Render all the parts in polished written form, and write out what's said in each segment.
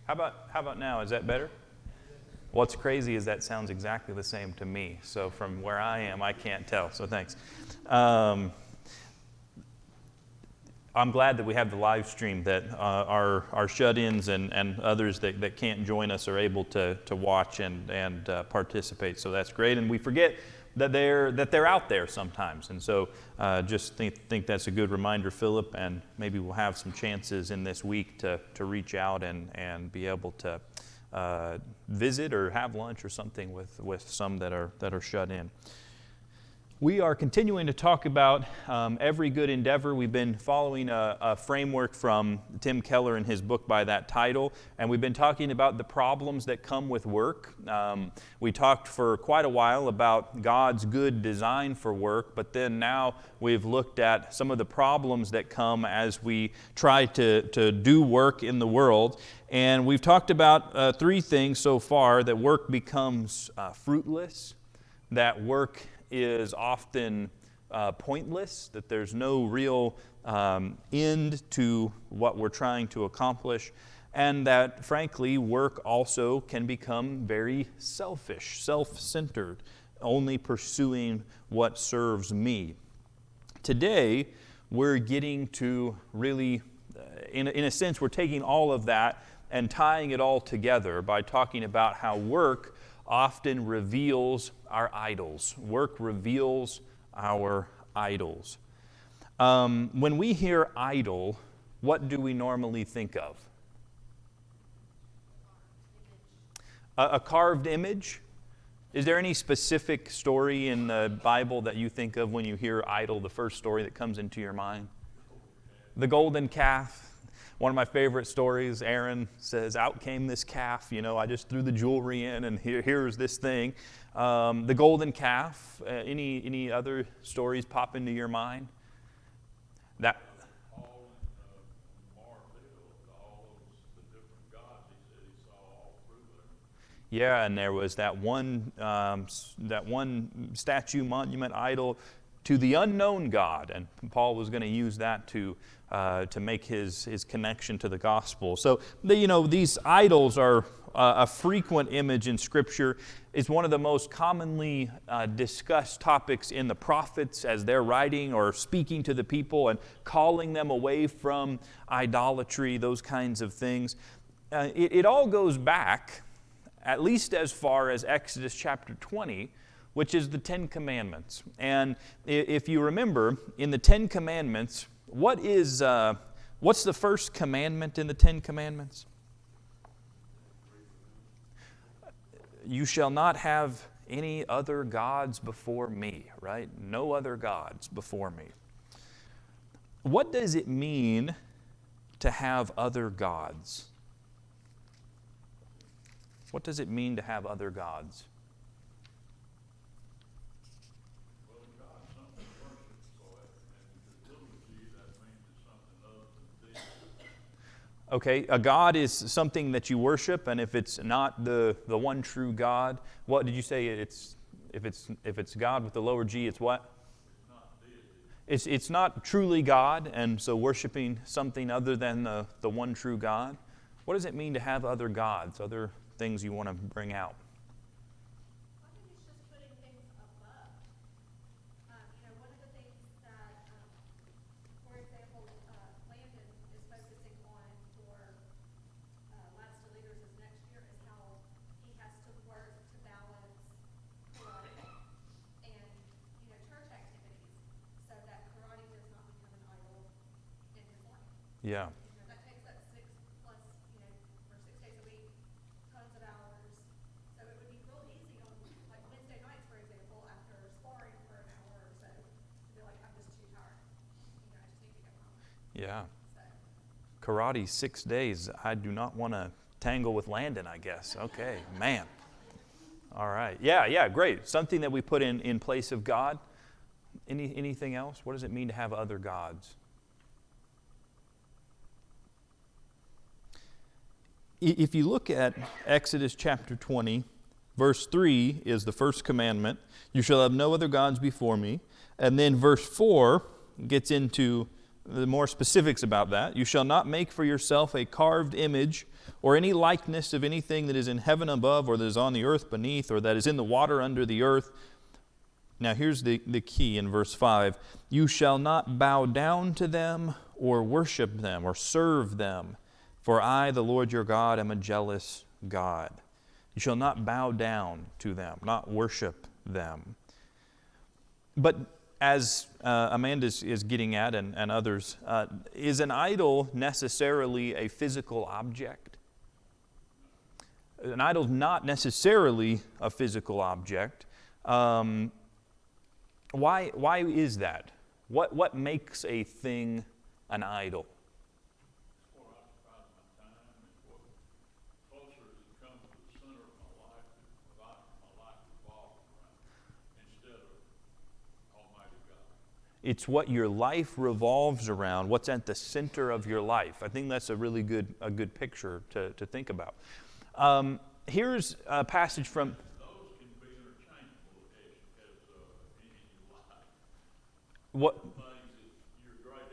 How about now? Is that better? What's crazy is that sounds exactly the same to me. So from where I am, I can't tell. So thanks. I'm glad that we have the live stream, that our shut-ins and others that can't join us are able to watch and participate. So that's great. And we forget that they're out there sometimes. And so just think that's a good reminder, Philip. And maybe we'll have some chances in this week to reach out and be able to visit or have lunch or something with some that are shut in. We are continuing to talk about every good endeavor. We've been following a framework from Tim Keller in his book by that title, and we've been talking about the problems that come with work. We talked for quite a while about God's good design for work, but then now we've looked at some of the problems that come as we try to do work in the world. And we've talked about three things so far: that work becomes fruitless, that work is often pointless, that there's no real end to what we're trying to accomplish, and that, frankly, work also can become very selfish, self-centered, only pursuing what serves me. Today, we're getting to really, in a sense, we're taking all of that and tying it all together by talking about how work often reveals our idols. Work reveals our idols. When we hear idol, what do we normally think of? A carved image? Is there any specific story in the Bible that you think of when you hear idol, the first story that comes into your mind? The golden calf. One of my favorite stories, Aaron says, out came this calf. I just threw the jewelry in, and here's this thing. The golden calf. Any other stories pop into your mind? That. Yeah, and there was that one statue, monument, idol to the unknown God, and Paul was going to use that to make his connection to the gospel. So these idols are a frequent image in Scripture. It's one of the most commonly discussed topics in the prophets as they're writing or speaking to the people and calling them away from idolatry, those kinds of things. It all goes back at least as far as Exodus chapter 20, which is the Ten Commandments. And if you remember, in the Ten Commandments, what's the first commandment in the Ten Commandments? You shall not have any other gods before me, right? No other gods before me. What does it mean to have other gods? What does it mean to have other gods? Okay, a god is something that you worship, and if it's not the one true God, what did you say? If it's God with the lower G, it's what? It's not truly God, and so worshiping something other than the one true God. What does it mean to have other gods, other things you want to bring out? I think it's just putting things above. One of the things that, for example, Landon is focusing on for Lads to Leaders is next year is how he has to work to balance karate and church activities so that karate does not become an idol in his life. Yeah. That takes up 6 plus, or 6 days a week, tons of hours. So it would be real easy on, like Wednesday nights, for example, after sparring for an hour or so, to be like, I'm just too tired. I just need to go home. Yeah. So. Karate 6 days. I do not want to tangle with Landon, I guess. Okay, man. All right. Yeah, great. Something that we put in place of God. Anything else? What does it mean to have other gods? If you look at Exodus chapter 20, verse 3 is the first commandment. You shall have no other gods before me. And then verse 4 gets into the more specifics about that. You shall not make for yourself a carved image or any likeness of anything that is in heaven above, or that is on the earth beneath, or that is in the water under the earth. Now here's the key in verse 5. You shall not bow down to them or worship them or serve them, for I, the Lord your God, am a jealous God. You shall not bow down to them, not worship them. But as Amanda is getting at, and others, is an idol necessarily a physical object? An idol is not necessarily a physical object. Why is that? What makes a thing an idol? It's what I spend my time, it's what closer as it comes to the center of my life, my life revolves around, instead of Almighty God. It's what your life revolves around, what's at the center of your life. I think that's a really good picture to think about. Here's a passage from... Those can be interchangeable as any life. What? Things that your great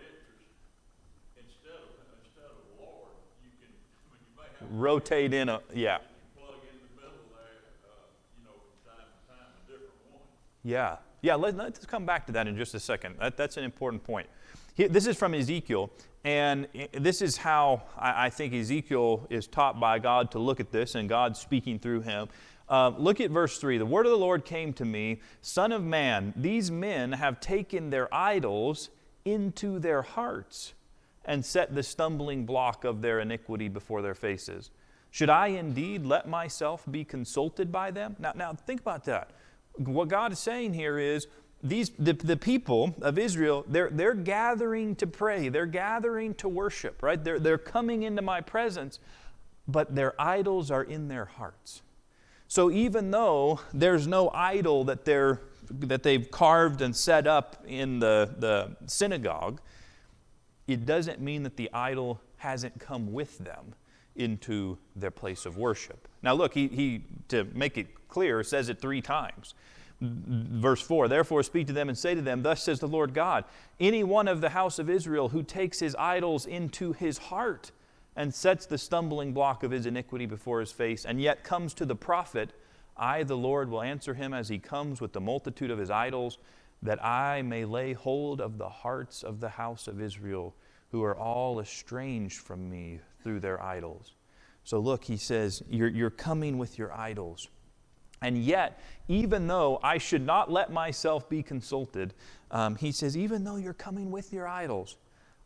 interest, instead of Lord, you can, you may have Rotate in a... Yeah. plug in the middle there, from time to time, a different one. Yeah. Yeah, let's come back to that in just a second. That's an important point. This is from Ezekiel, and this is how I think Ezekiel is taught by God to look at this, and God speaking through him. Look at verse 3. The word of the Lord came to me, Son of man, these men have taken their idols into their hearts and set the stumbling block of their iniquity before their faces. Should I indeed let myself be consulted by them? Now think about that. What God is saying here is, the people of Israel, they're gathering to pray. They're gathering to worship, right? They're coming into my presence, but their idols are in their hearts. So even though there's no idol that they've carved and set up in the synagogue, it doesn't mean that the idol hasn't come with them into their place of worship. Now look, he to make it clear, says it 3 times. Verse 4, therefore speak to them and say to them, thus says the Lord God, any one of the house of Israel who takes his idols into his heart and sets the stumbling block of his iniquity before his face, and yet comes to the prophet, I, the Lord, will answer him as he comes with the multitude of his idols, that I may lay hold of the hearts of the house of Israel, who are all estranged from me through their idols. So look, he says, you're coming with your idols. And yet, even though I should not let myself be consulted, he says, even though you're coming with your idols,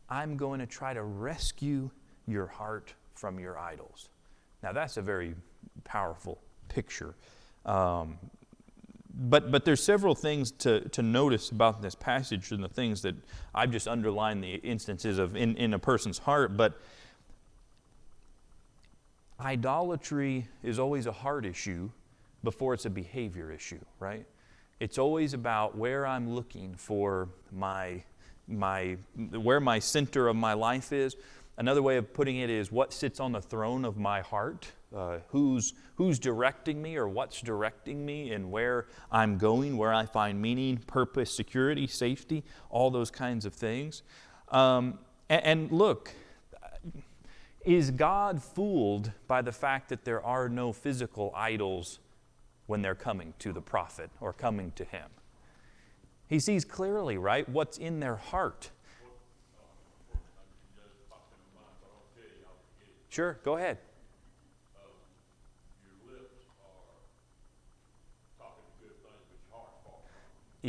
I'm going to try to rescue your heart from your idols. Now, that's a very powerful picture. But there's several things to notice about this passage, and the things that I've just underlined the instances of in a person's heart. But idolatry is always a heart issue before it's a behavior issue, right? It's always about where I'm looking for where my center of my life is. Another way of putting it is what sits on the throne of my heart, who's directing me, or what's directing me, and where I'm going, where I find meaning, purpose, security, safety, all those kinds of things. And look, is God fooled by the fact that there are no physical idols when they're coming to the prophet or coming to him? He sees clearly, right, what's in their heart. Sure, go ahead. Your lips are talking good things, but your heart's far from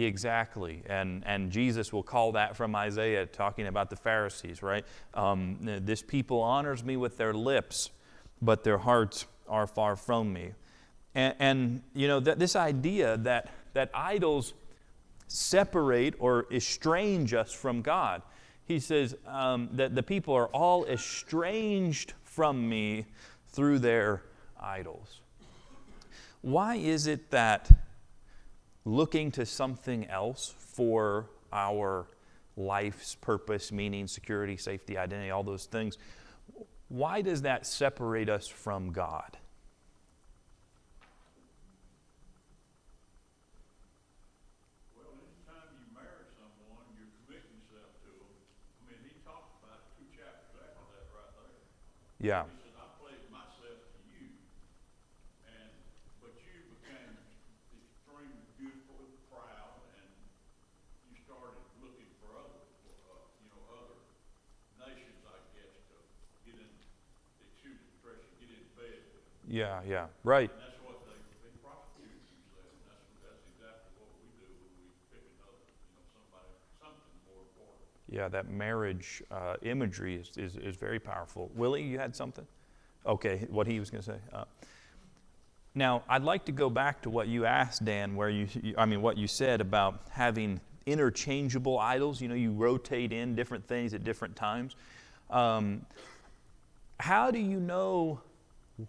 it. Exactly, and Jesus will call that from Isaiah, talking about the Pharisees, right? This people honors me with their lips, but their hearts are far from me. And this idea that idols separate or estrange us from God. He says that the people are all estranged from me through their idols. Why is it that looking to something else for our life's purpose, meaning, security, safety, identity, all those things, why does that separate us from God? Well, anytime you marry someone, you commit yourself to them. I mean, he Yeah. He said, I pledge myself to you, but you became extremely beautiful and proud, and you started looking for other, other nations, I guess, to get in, excuse the expression, get in bed with. Yeah, yeah, right. And that's what they prosecute you say, and that's exactly what we do when we pick another, something more important. Yeah, that marriage imagery is very powerful. Willie, you had something? Okay, what he was going to say. Now, I'd like to go back to what you asked, Dan, what you said about having interchangeable idols. You rotate in different things at different times. How do you know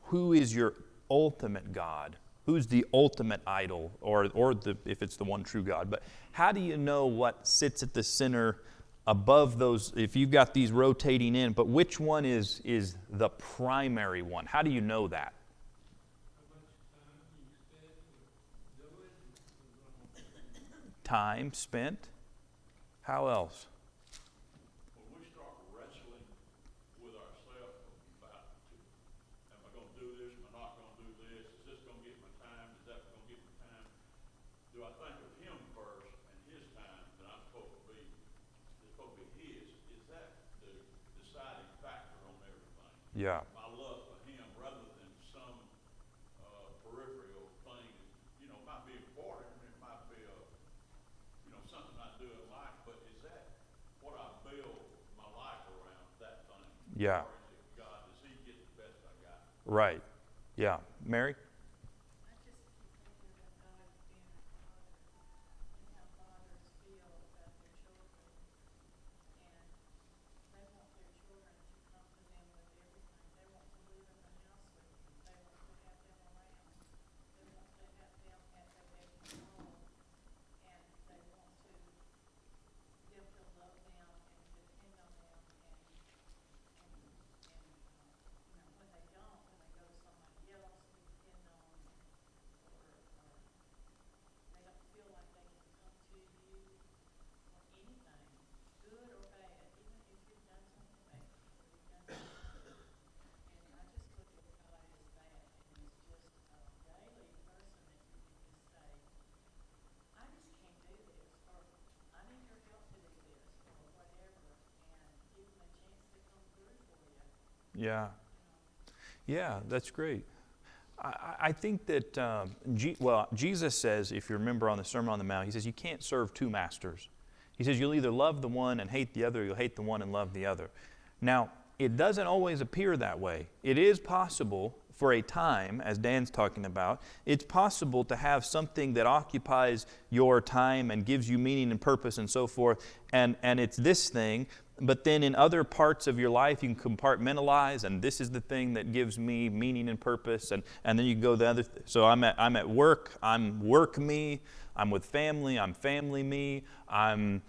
who is your ultimate God? Who's the ultimate idol, if it's the one true God? But how do you know what sits at the center above those, if you've got these rotating in, but which one is the primary one? How do you know that? Time spent. How else? When we start wrestling with ourselves about, am I going to do this? Am I not going to do this? Is this going to get my time? Is that going to get my time? Do I think of him first and his time that I'm supposed to be? It's supposed to be his. Is that the deciding factor on everything? Yeah. My love for him rather than some peripheral thing. Might be important. It might be something I do in life, but is that what I build my life around, that thing? Yeah. Or is it God? Does he get the best I got? Right. Yeah. Mary? I just keep thinking about God as being a father and how fathers feel about their children. And they want their children to come to them with everything. They want to live in the house with them. They want to have them around. They want to have them at their beck and call. And they want them to love them and depend on them. When they don't, when they go to somebody else to depend on, or they don't feel like they can come to you for anything, good or bad, even if you've done something bad or you've done something good. And I just look at God as that, and it's just a daily person that you can just say, I just can't do this, or I need your help to do this, or whatever, and give them a chance to come through for you. Yeah. Yeah, that's great. I think that, Jesus says, if you remember on the Sermon on the Mount, he says, you can't serve two masters. He says, you'll either love the one and hate the other, or you'll hate the one and love the other. Now, it doesn't always appear that way. It is possible for a time, as Dan's talking about, it's possible to have something that occupies your time and gives you meaning and purpose and so forth, and it's this thing. But then in other parts of your life, you can compartmentalize, and this is the thing that gives me meaning and purpose, and then you go the other. So I'm at work, I'm work me. I'm with family, I'm family me. I'm,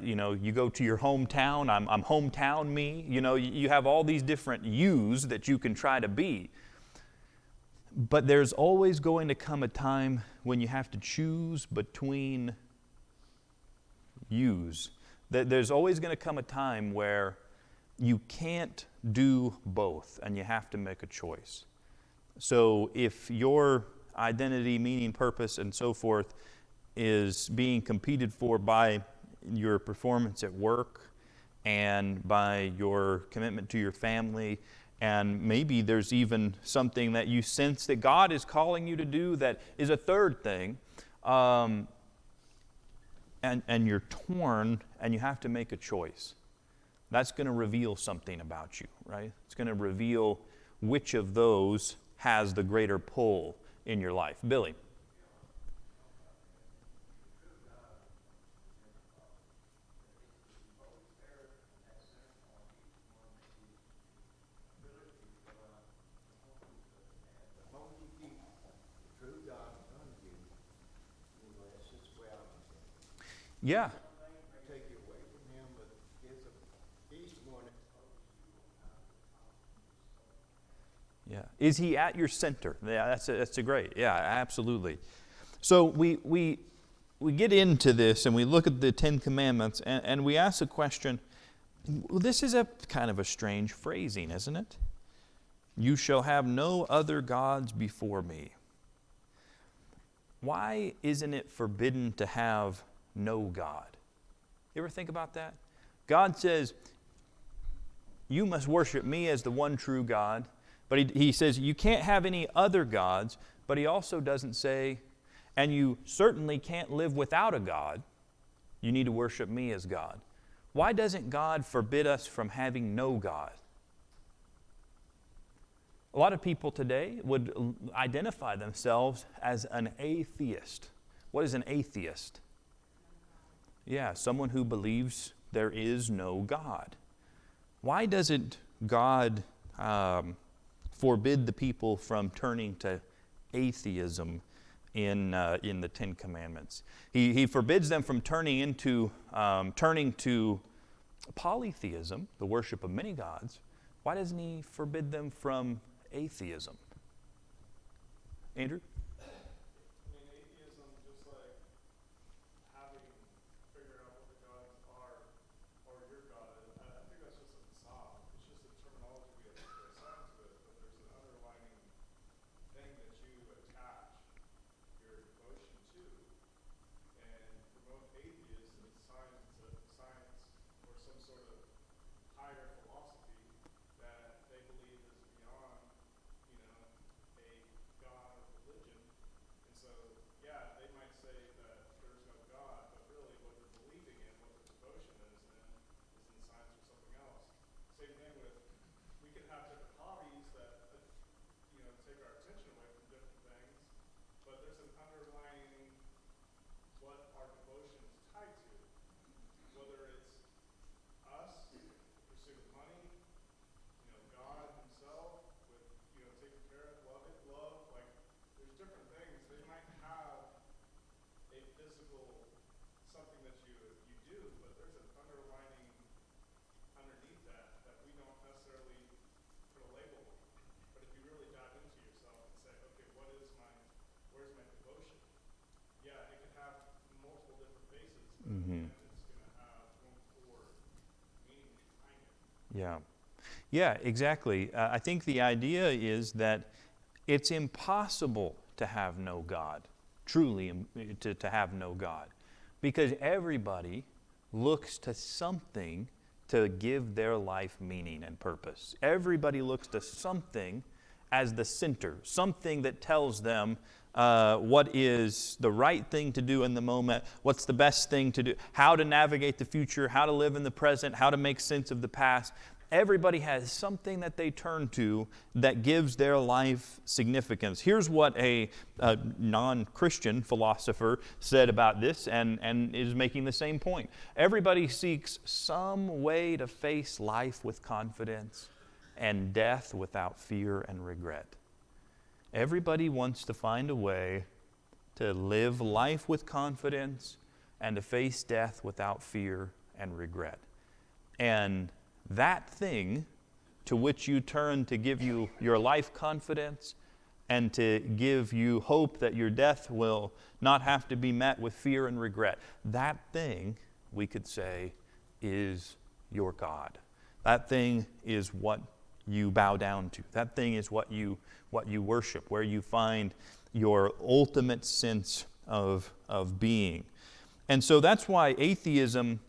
you go to your hometown, I'm hometown me. You have all these different yous that you can try to be. But there's always going to come a time when you have to choose between yous. There's always going to come a time where you can't do both and you have to make a choice. So if your identity, meaning, purpose, and so forth is being competed for by your performance at work and by your commitment to your family, and maybe there's even something that you sense that God is calling you to do that is a third thing, and you're torn and you have to make a choice. That's going to reveal something about you, right? It's going to reveal which of those has the greater pull in your life. Billy. Yeah. Take you away from him, but he's the one that tells you Yeah. Is he at your center? Yeah, that's a great. Yeah, absolutely. So we get into this and we look at the Ten Commandments and we ask the question, Well, this is a kind of a strange phrasing, isn't it? You shall have no other gods before me. Why isn't it forbidden to have no God? You ever think about that? God says, you must worship me as the one true God. But he says you can't have any other gods. But he also doesn't say, and you certainly can't live without a God. You need to worship me as God. Why doesn't God forbid us from having no God? A lot of people today would identify themselves as an atheist. What is an atheist? Yeah, someone who believes there is no God. Why doesn't God forbid the people from turning to atheism in the Ten Commandments? He forbids them from turning to polytheism, the worship of many gods. Why doesn't he forbid them from atheism? Andrew? I mean, atheism, just like having figured out what the gods are or your God is, I think that's just a facade. It's just a terminology we assign to it, but there's an underlining thing that you attach your devotion to. And for most atheists, it's science or some sort of higher philosophy that they believe is beyond, a God or religion. And so, yeah, they might say that there's no God, but really what they're believing in, what their devotion is in science or something else. Same thing with, we can have different hobbies that, take our attention away from different things, but there's an underlying what our devotion is tied to. Whether it's us, pursuit of money, God himself with, taking care of, love, like, there's different things. They might have a physical, something that you do, but there's an underlining underneath that we don't necessarily put a label on. But if you really dive into yourself and say, okay, where's my devotion? Yeah, it can have multiple different faces, but at the end it's going to have one core meaning behind it. Yeah. Yeah, exactly. I think the idea is that it's impossible to have no God, truly to have no God, because everybody looks to something to give their life meaning and purpose. Everybody looks to something as the center, something that tells them what is the right thing to do in the moment, what's the best thing to do, how to navigate the future, how to live in the present, how to make sense of the past. Everybody has something that they turn to that gives their life significance. Here's what a non-Christian philosopher said about this and is making the same point. Everybody seeks some way to face life with confidence and death without fear and regret. Everybody wants to find a way to live life with confidence and to face death without fear and regret. And that thing to which you turn to give you your life confidence and to give you hope that your death will not have to be met with fear and regret, that thing, we could say, is your God. That thing is what you bow down to. That thing is what you worship, where you find your ultimate sense of being. And so that's why atheism,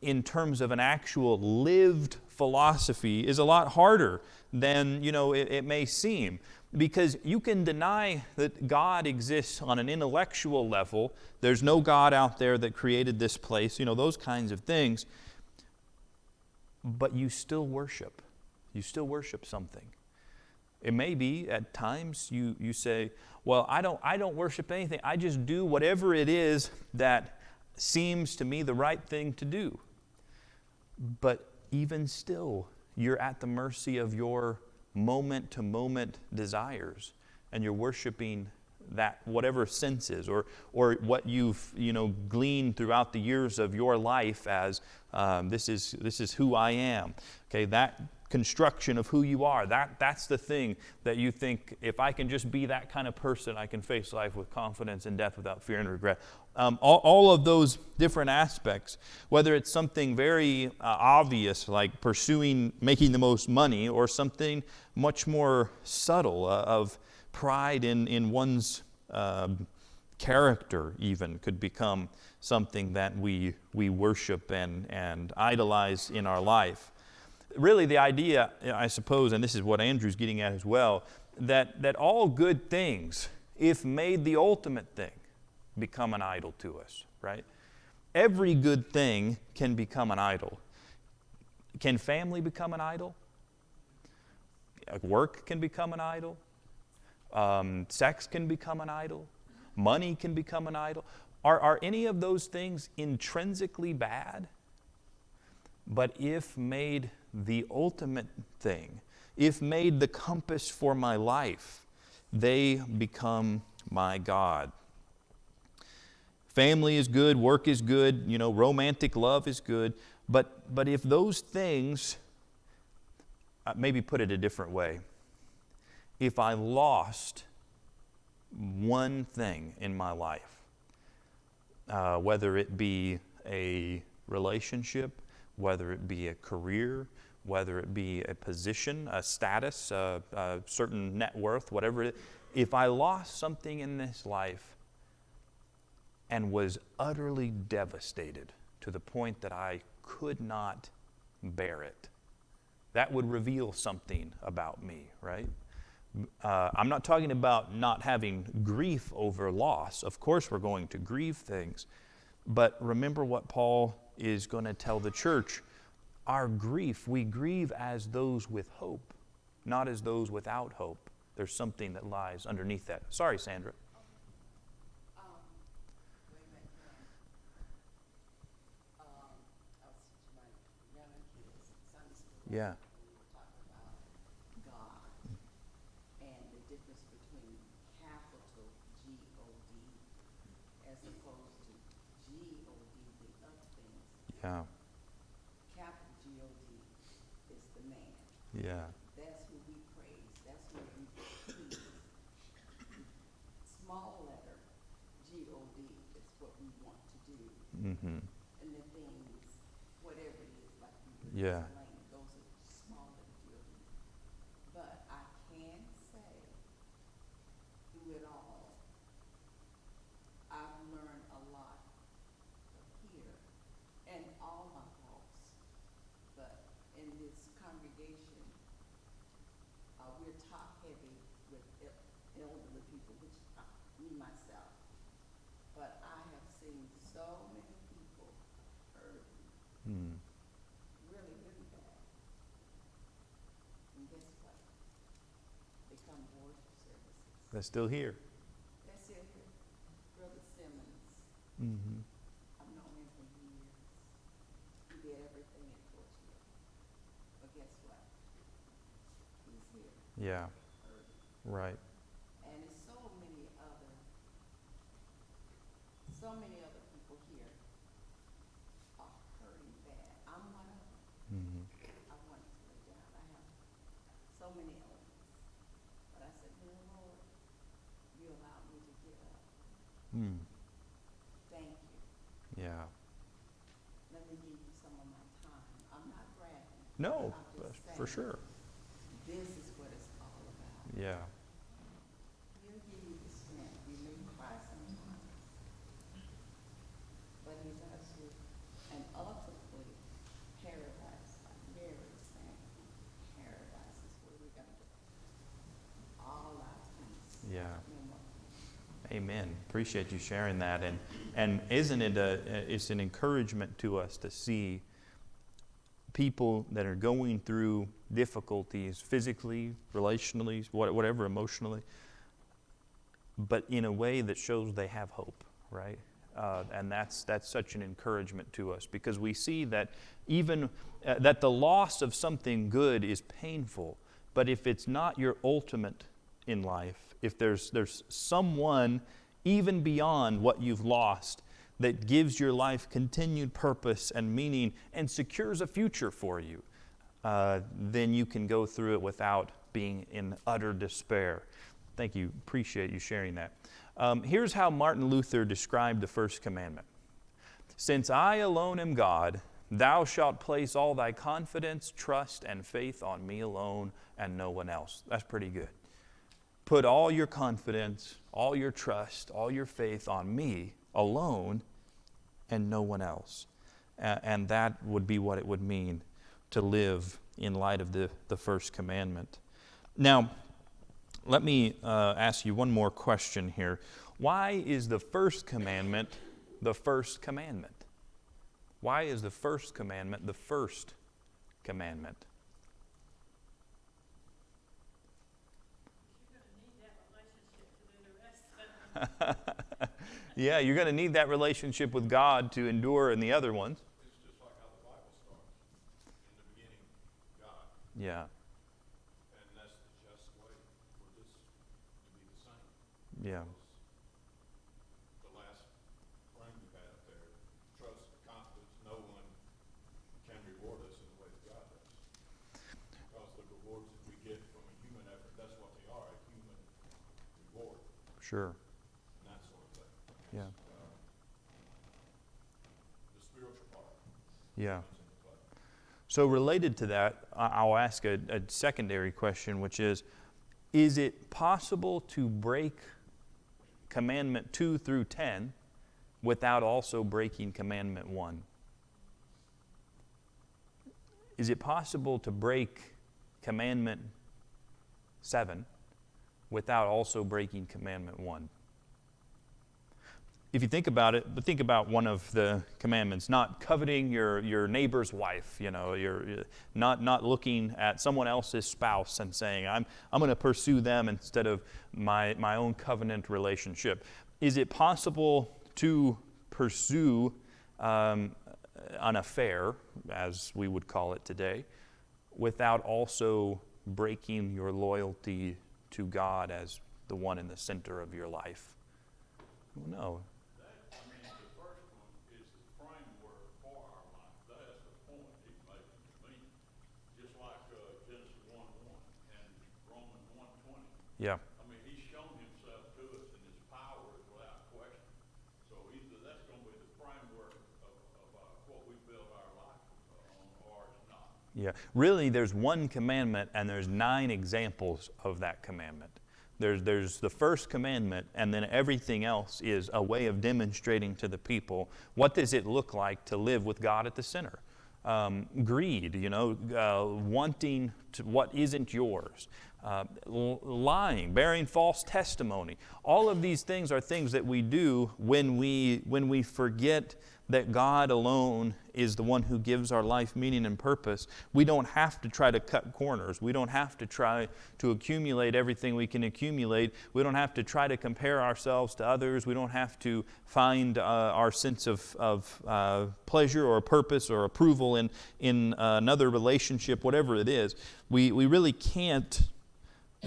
in terms of an actual lived philosophy, is a lot harder than it may seem, because you can deny that God exists on an intellectual level. There's no God out there that created this place, those kinds of things, but you still worship. You still worship something. It may be at times you say, well, I don't worship anything. I just do whatever it is that seems to me the right thing to do. But even still, you're at the mercy of your moment-to-moment desires, and you're worshiping that whatever senses or what you've gleaned throughout the years of your life as this is who I am. Okay, that construction of who you are. That's the thing that you think, if I can just be that kind of person, I can face life with confidence and death without fear and regret. All of those different aspects, whether it's something very obvious like making the most money, or something much more subtle of pride in one's character even, could become something that we worship and idolize in our life. Really, the idea, I suppose, and this is what Andrew's getting at as well, that all good things, if made the ultimate thing, become an idol to us, right? Every good thing can become an idol. Can family become an idol? Work can become an idol. Sex can become an idol. Money can become an idol. Are any of those things intrinsically bad? But if made the ultimate thing, if made the compass for my life, they become my God. Family is good, work is good, romantic love is good, but if those things, maybe put it a different way, if I lost one thing in my life, whether it be a relationship, whether it be a career, whether it be a position, a status, a certain net worth, whatever it is, if I lost something in this life and was utterly devastated to the point that I could not bear it, that would reveal something about me, right? I'm not talking about not having grief over loss. Of course we're going to grieve things. But remember what Paul is going to tell the church. Our grief, we grieve as those with hope, not as those without hope. There's something that lies underneath that. Sorry, Sandra. Way back when, I was teaching my younger kids in Sunday school. Yeah. We were talking about God and the difference between capital G-O-D as opposed to G-O-D, the other things. Yeah. Capital G-O-D is the man. Yeah. That's who we praise. That's who we please. Small letter G-O-D is what we want to do. Mm-hmm. And the things, whatever it is, like you were Yeah. explaining, those are small letter G-O-D. But I can say, through it all, I've learned a lot here and all my faults. But in this congregation, we're top heavy with elderly people, which me myself. But I have seen so many people hurt Mm. really, really bad. And guess what? They come to worship services. That's still here. That's it here. Brother Simmons, Mm-hmm. I've known him for years. He did everything in Portugal. But guess what? He's here, Yeah. hurting. Right. And there's so many other people here are hurting bad. I'm one of them. Mm-hmm. I want to lay down. I have so many elements. But I said, Lord, you allowed me to get up. Mm. Thank you. Yeah. Let me give you some of my time. I'm not bragging. No, I'm just for saying, sure. this is what it's all about. Yeah. He'll give you the strength. You may cry sometimes. But he loves you. And ultimately, paradise, like Mary was saying, paradise is where we're going to get all our peace. Yeah. No more peace. Amen. Appreciate you sharing that. And isn't it it's an encouragement to us to see people that are going through difficulties physically, relationally, whatever, emotionally, but in a way that shows they have hope, right? And that's such an encouragement to us, because we see that even that the loss of something good is painful, but if it's not your ultimate in life, if there's someone even beyond what you've lost that gives your life continued purpose and meaning and secures a future for you, then you can go through it without being in utter despair. Thank you. Appreciate you sharing that. Here's how Martin Luther described the first commandment. Since I alone am God, thou shalt place all thy confidence, trust, and faith on me alone and no one else. That's pretty good. Put all your confidence, all your trust, all your faith on me alone and no one else. And that would be what it would mean to live in light of the first commandment. Now, let me ask you one more question here. Why is the first commandment the first commandment? Why is the first commandment the first commandment? Yeah, you're going to need that relationship with God to endure in the other ones. It's just like how the Bible starts. In the beginning, God. Yeah, And that's the just way for this to be the same. yeah, The last frame you had up there, trust, confidence, no one can reward us in the way that God does. Because the rewards that we get from a human effort, that's what they are, a human reward, sure. and that sort of thing. Yeah, The spiritual part yeah. comes into play. So related to that, I'll ask a secondary question, which is it possible to break commandment 2 through 10 without also breaking commandment 1? Is it possible to break commandment 7 without also breaking commandment 1? If you think about it, but think about one of the commandments, not coveting your neighbor's wife, you're not looking at someone else's spouse and saying, I'm going to pursue them instead of my own covenant relationship. Is it possible to pursue an affair, as we would call it today, without also breaking your loyalty to God as the one in the center of your life? Well, no. The first one is the framework for our life. That's the point he's making to me. Just like Genesis 1:1 and Romans 1:20. Yeah. He's shown himself to us, and his power is without question. So either that's going to be the framework of what we build our life on, or it's not. Yeah. Really, there's one commandment, and there's 9 examples of that commandment. There's the first commandment, and then everything else is a way of demonstrating to the people what does it look like to live with God at the center. Greed, wanting to what isn't yours. Lying, bearing false testimony. All of these things are things that we do when we forget that God alone is the one who gives our life meaning and purpose. We don't have to try to cut corners. We don't have to try to accumulate everything we can accumulate. We don't have to try to compare ourselves to others. We don't have to find our sense of pleasure or purpose or approval in another relationship, whatever it is. We really can't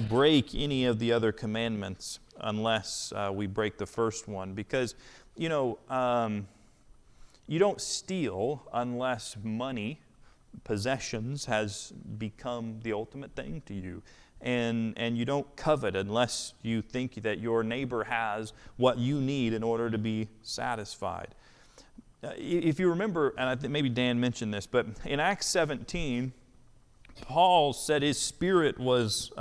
break any of the other commandments unless we break the first one, because you don't steal unless money, possessions, has become the ultimate thing to you. And you don't covet unless you think that your neighbor has what you need in order to be satisfied. If you remember, and I think maybe Dan mentioned this, but in Acts 17, Paul said his spirit was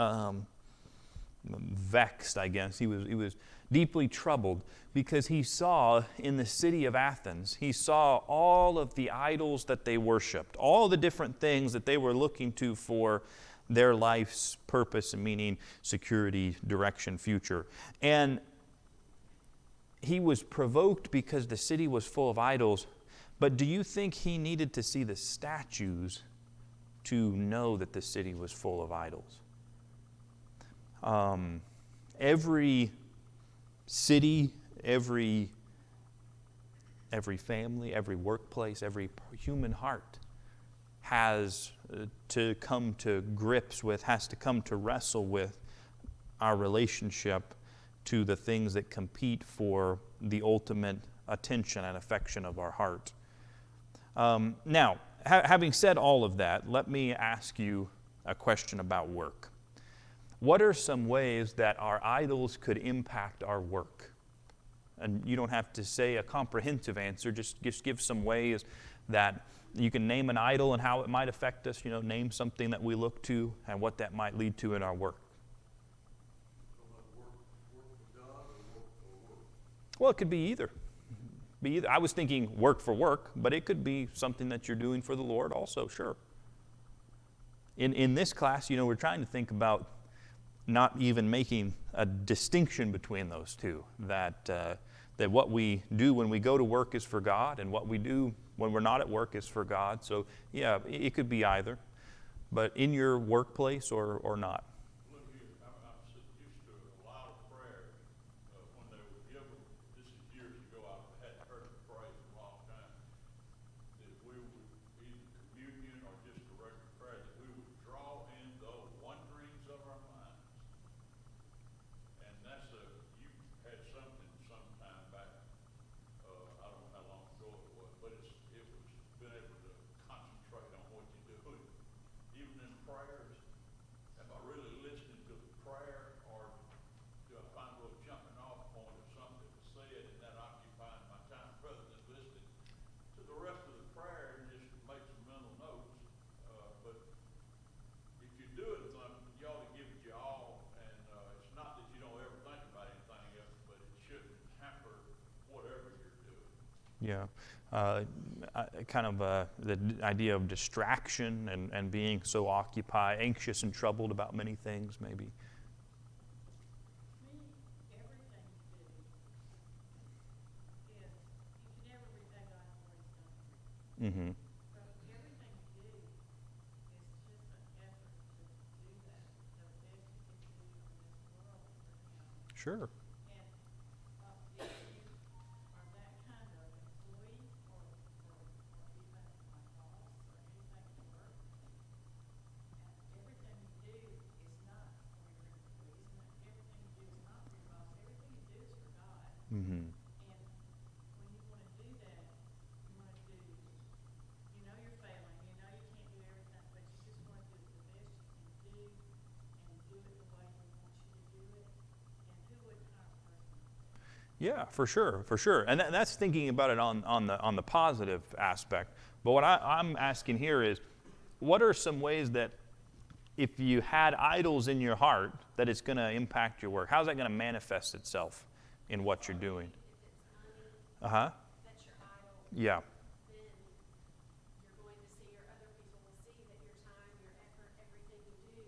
vexed, I guess. He was deeply troubled because he saw in the city of Athens, he saw all of the idols that they worshiped, all the different things that they were looking to for their life's purpose and meaning, security, direction, future. And he was provoked because the city was full of idols. But do you think he needed to see the statues to know that the city was full of idols? Every city, every family, every workplace, every human heart has to come to grips with, has to come to wrestle with our relationship to the things that compete for the ultimate attention and affection of our heart. Now, Having said all of that, let me ask you a question about work. What are some ways that our idols could impact our work? And you don't have to say a comprehensive answer, just give some ways that you can name an idol and how it might affect us. Name something that we look to and what that might lead to in our work. Well, it could be either. I was thinking work for work, but it could be something that you're doing for the Lord also, sure. In this class, we're trying to think about not even making a distinction between those two, that what we do when we go to work is for God, and what we do when we're not at work is for God. So, yeah, it could be either, but in your workplace or not. Look here, I'm used to a lot of prayer when they would give them, this is years ago, I hadn't heard them pray in a long time, that we would, either communion or just a regular prayer, that we would draw in the wonderings of our minds. And that's you had something sometime back, I don't know how long ago it was, but it was been able to concentrate on what you're doing. Even in prayers, am I really listening to the prayer, or do I find a little jumping off point of something to say it and that occupying my time rather than listening to the rest of the prayer and just make some mental notes? But if you're doing something, you ought to give it your all, and it's not that you don't ever think about anything else, but it shouldn't hamper whatever you're doing. Yeah. Kind of the idea of distraction and being so occupied, anxious and troubled about many things, maybe. Me, everything you do is, you can never repay God for what He's done for you. Mm-hmm. So everything you do is just an effort to do that, the best you can do in this world for Him. Sure. And if you are that kind of employee, or even my boss, or anything at work, and everything you do is not for your employees, and everything you do is not for your boss, everything you do is for God. Mm-hmm. And when you want to do that, you want to do, you're failing, you can't do everything, but you just want to do the best you can do, and do it the way He wants you to do it. And who wouldn't hire a person like that? Yeah, for sure. And that's thinking about it on the positive aspect. But what I'm asking here is, what are some ways that if you had idols in your heart, that it's going to impact your work? How's that going to manifest itself in what you're doing? If it's money, Uh-huh. that's your idol. Yeah. Then you're going to see, or other people will see, that your time, your effort, everything you do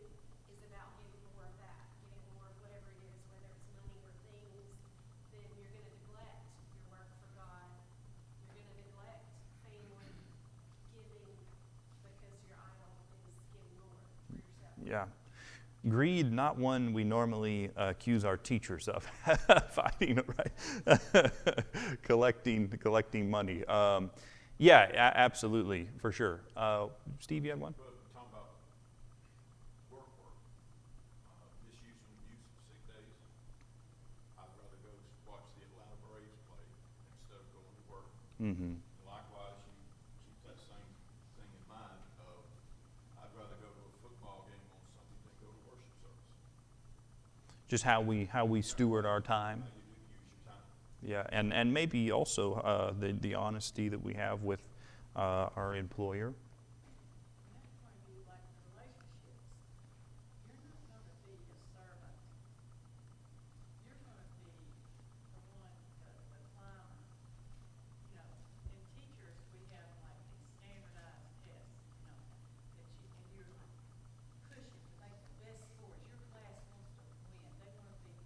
is about getting more of that, getting more of whatever it is, whether it's money or things. Then you're going to neglect your work for God. You're going to neglect family, giving, because your idol is getting more for yourself. Yeah. Greed, not one we normally accuse our teachers of fighting, right? collecting money. Absolutely, for sure. Steve, you had one? But talking about work, misuse and abuse of sick days, I'd rather go watch the Atlanta Braves play instead of going to work. Mm-hmm. Likewise, you keep that same thing in mind of, I'd rather go to a football game on Sunday than go to worship service. Just how we steward our time. How you do use your time. Yeah, and maybe also the honesty that we have with our employer. And that's going to be like the relationships. You're not going to be a servant. You're going to be the one, the climber. In teachers, we have like these standardized tests, that you're like pushing to make the best scores. Your class wants to win. They want to be,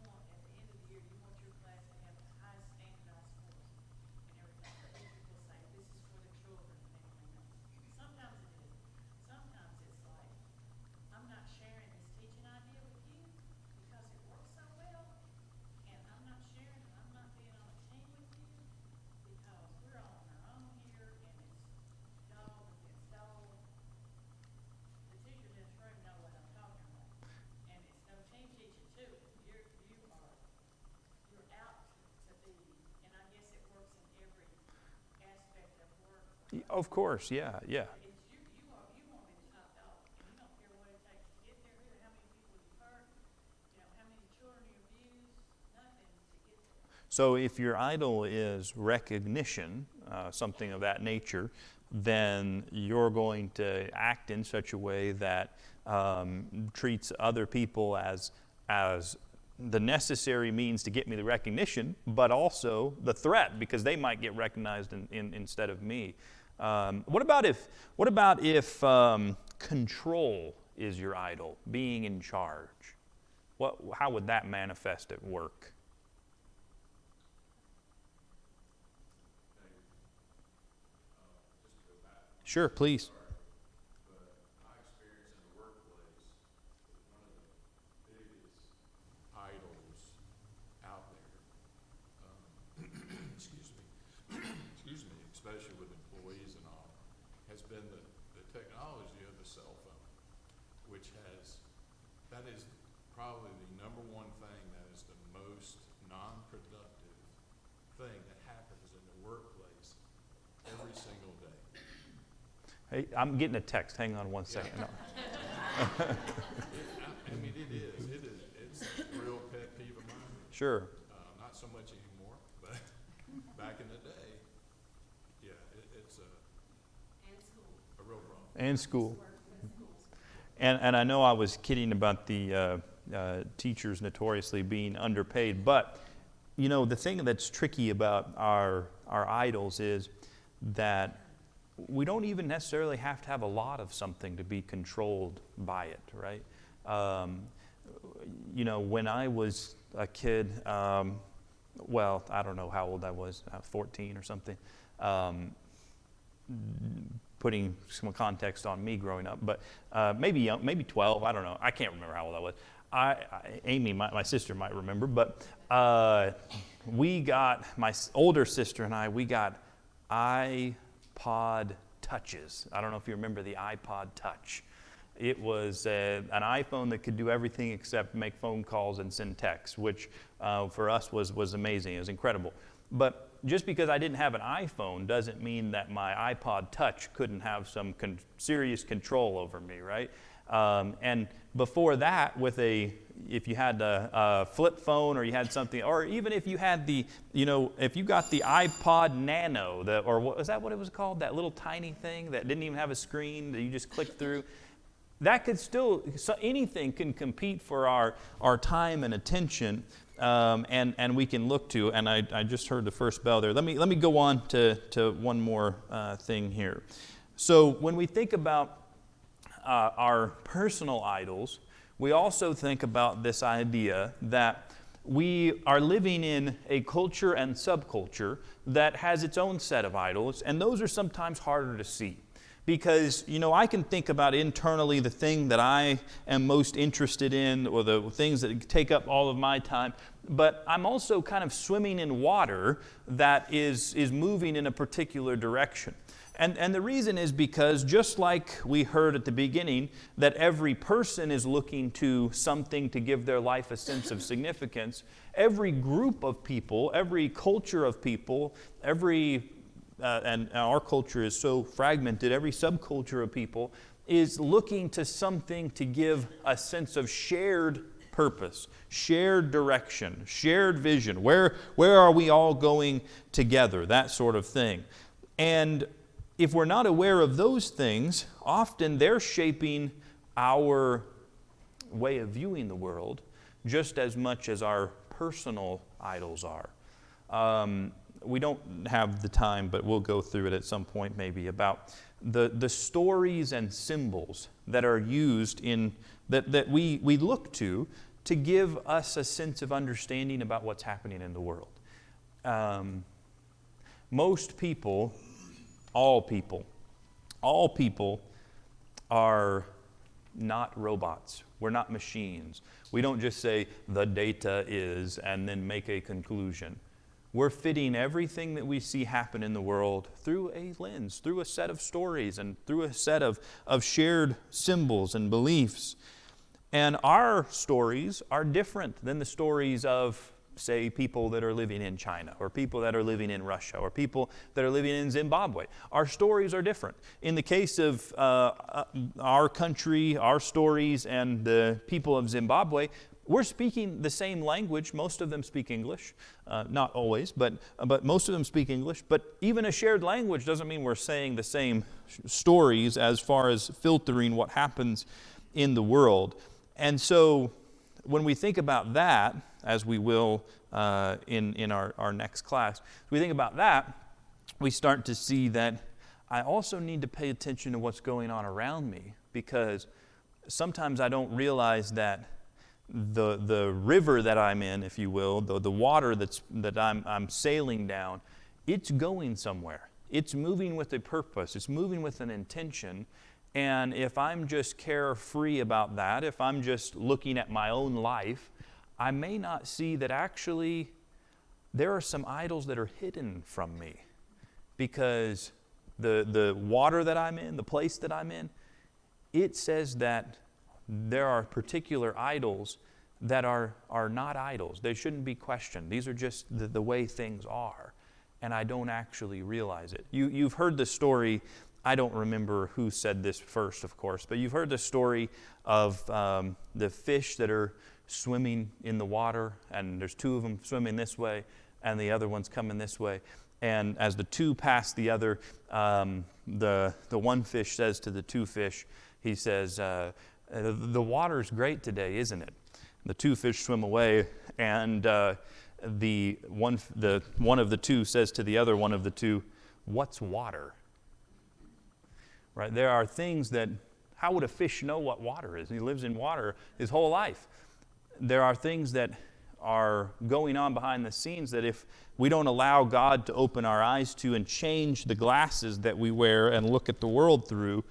at the end of the year, you want your class to have the highest standardized scores and everything. The teachers will say, this is for the children and everything else. Of course, yeah. It's you want to be the top dog, and you don't care what it takes to get there, how many people you've hurt, how many children you abuse, nothing to get there. So if your idol is recognition, something of that nature, then you're going to act in such a way that treats other people as the necessary means to get me the recognition, but also the threat, because they might get recognized instead of me. What about if control is your idol, being in charge? How would that manifest at work? Sure, please. My experience in the workplace is one of the biggest idols out there. Excuse me. Excuse me, especially with employees and all, has been the technology of the cell phone, which that is probably the number one thing that is the most non-productive thing that happens in the workplace every single day. Hey, I'm getting a text. Hang on one second. No. I mean, it's a real pet peeve of mine. Sure. Not so much anymore, but back in the day, yeah, it's a real problem. And school. And I know I was kidding about the teachers notoriously being underpaid, but the thing that's tricky about our idols is that we don't even necessarily have to have a lot of something to be controlled by it, right? When I was a kid, well, I don't know how old I was, 14 or something, putting some context on me growing up, but maybe young, maybe 12, I don't know. I can't remember how old I was. Amy, my sister, might remember, but we got, my older sister and I, we got iPod Touches. I don't know if you remember the iPod Touch. It was an iPhone that could do everything except make phone calls and send texts, which for us was amazing. It was incredible. But just because I didn't have an iPhone doesn't mean that my iPod Touch couldn't have some serious control over me, right? And before that, if you had a flip phone or you had something, or even if you had if you got the iPod Nano, was that what it was called? That little tiny thing that didn't even have a screen that you just clicked through. That could still, anything can compete for our time and attention, and we can look to. And I just heard the first bell there. Let me go on to one more thing here. So when we think about our personal idols, we also think about this idea that we are living in a culture and subculture that has its own set of idols, and those are sometimes harder to see. Because, I can think about internally the thing that I am most interested in, or the things that take up all of my time, but I'm also kind of swimming in water that is moving in a particular direction. And the reason is because, just like we heard at the beginning, that every person is looking to something to give their life a sense of significance, every group of people, every culture of people, and our culture is so fragmented, every subculture of people is looking to something to give a sense of shared purpose, shared direction, shared vision. Where are we all going together? That sort of thing. And if we're not aware of those things, often they're shaping our way of viewing the world just as much as our personal idols are. We don't have the time, but we'll go through it at some point maybe, about the stories and symbols that are used that we look to give us a sense of understanding about what's happening in the world. Most people, all people are not robots. We're not machines. We don't just say the data is and then make a conclusion. We're fitting everything that we see happen in the world through a lens, through a set of stories, and through a set of shared symbols and beliefs. And our stories are different than the stories of say, people that are living in China, or people that are living in Russia, or people that are living in Zimbabwe. Our stories are different. In the case of our country, our stories, and the people of Zimbabwe, we're speaking the same language. Most of them speak English. Not always, but most of them speak English. But even a shared language doesn't mean we're saying the same stories as far as filtering what happens in the world. And so when we think about that, as we will in our next class, we think about that, we start to see that I also need to pay attention to what's going on around me, because sometimes I don't realize that the river that I'm in, if you will, the water that I'm sailing down, it's going somewhere. It's moving with a purpose. It's moving with an intention. And if I'm just carefree about that, if I'm just looking at my own life, I may not see that actually there are some idols that are hidden from me, because the water that I'm in, the place that I'm in, it says that there are particular idols that are not idols. They shouldn't be questioned. These are just the way things are, and I don't actually realize it. You've heard the story. I don't remember who said this first, of course, but you've heard the story of the fish that are swimming in the water, and there's two of them swimming this way, and the other one's coming this way. And as the two pass the other, the one fish says to the two fish, he says, the water's great today, isn't it? The two fish swim away, and the one of the two says to the other one of the two, "What's water?" Right? There are things that, how would a fish know what water is? He lives in water his whole life. There are things that are going on behind the scenes that if we don't allow God to open our eyes to and change the glasses that we wear and look at the world through,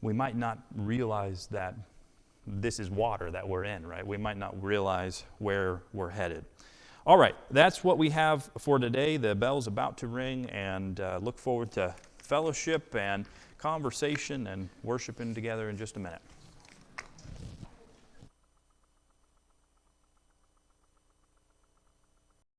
we might not realize that this is water that we're in, right? We might not realize where we're headed. All right, that's what we have for today. The bell's about to ring, and look forward to fellowship and conversation and worshiping together in just a minute.